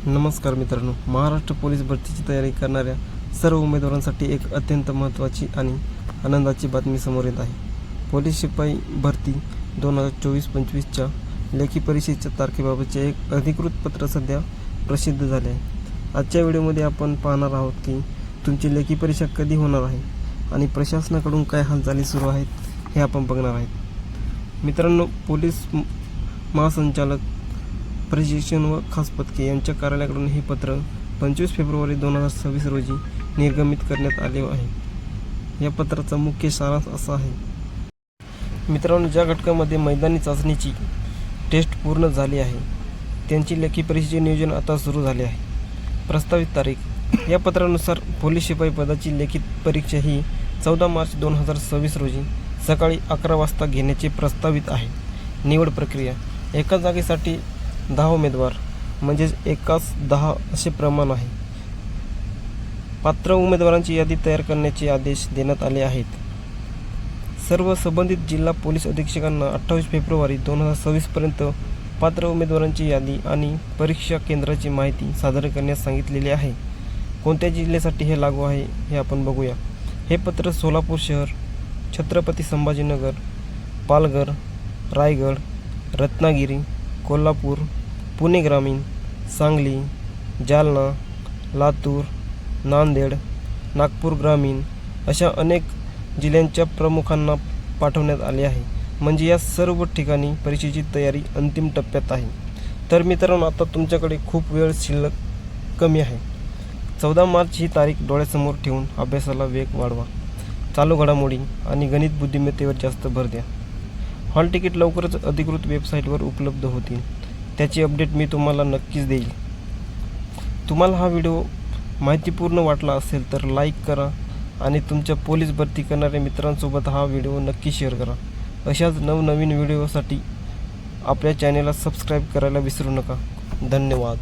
नमस्कार मित्रांनो, महाराष्ट्र पोलीस भरतीची तयारी करणाऱ्या सर्व उमेदवारांसाठी एक अत्यंत महत्त्वाची आणि आनंदाची बातमी समोर येत आहे. पोलीस शिपाई भरती 2024-25च्या लेखी परीक्षेच्या तारखेबाबतचे एक अधिकृत पत्र सध्या प्रसिद्ध झाले आहे. आजच्या व्हिडिओमध्ये आपण पाहणार आहोत की तुमची लेखी परीक्षा कधी होणार आहे आणि प्रशासनाकडून काय हालचाली सुरू आहेत हे आपण बघणार आहेत. मित्रांनो, पोलीस महासंचालक प्रशिक्षण व खास पथके यांच्या कार्यालयाकडून हे पत्र 25 फेब्रुवारी 2026 रोजी निर्गमित करण्यात आले आहे. या पत्राचा मुख्य सारांश असा आहे. मित्रांनो, ज्या घटकामध्ये मैदानी चाचणीची टेस्ट पूर्ण झाली आहे त्यांची लेखी परीक्षेचे नियोजन आता सुरू झाले आहे. प्रस्तावित तारीख. या पत्रानुसार पोलीस शिपाई पदाची लेखी परीक्षा ही 14 मार्च 2026 रोजी सकाळी 11 वाजता घेण्याचे प्रस्तावित आहे. निवड प्रक्रिया. एका जागेसाठी 10 उमेदवार म्हणजेच एकास 10 असे प्रमाण आहे. पात्र उमेदवारांची यादी तयार करण्याचे आदेश देण्यात आले आहेत. सर्व संबंधित जिल्हा पोलीस अधीक्षकांना 28 फेब्रुवारी 2026 पर्यंत पात्र उमेदवारांची यादी आणि परीक्षा केंद्राची माहिती सादर करण्यास सांगितलेले आहे. कोणत्या जिल्ह्यासाठी हे लागू आहे हे आपण बघूया. हे पत्र सोलापूर शहर, छत्रपती संभाजीनगर, पालघर, रायगड, रत्नागिरी, कोल्हापूर, पुणे ग्रामीण, सांगली, जालना, लातूर, नांदेड, नागपूर ग्रामीण अशा अनेक जिल्ह्यांच्या प्रमुखांना पाठवण्यात आले आहे. म्हणजे या सर्व ठिकाणी परीक्षेची तयारी अंतिम टप्प्यात आहे. तर मित्रांनो, आता तुमच्याकडे खूप वेळ शिल्लक कमी आहे. 14 मार्च ही तारीख डोळ्यासमोर ठेवून अभ्यासाला वेग वाढवा. चालू घडामोडी आणि गणित बुद्धिमत्तेवर जास्त भर द्या. हॉल तिकीट लवकरच अधिकृत वेबसाईटवर उपलब्ध होतील. त्याची अपडेट मी तुम्हाला नक्कीच देईल. तुम्हाला हा व्हिडिओ माहितीपूर्ण वाटला असेल तर लाईक करा आणि तुमच्या पोलीस भरती करणाऱ्या मित्रांसोबत हा व्हिडिओ नक्की शेअर करा. अशाच नवनवीन व्हिडिओसाठी आपल्या चॅनेलला सबस्क्राईब करायला विसरू नका. धन्यवाद.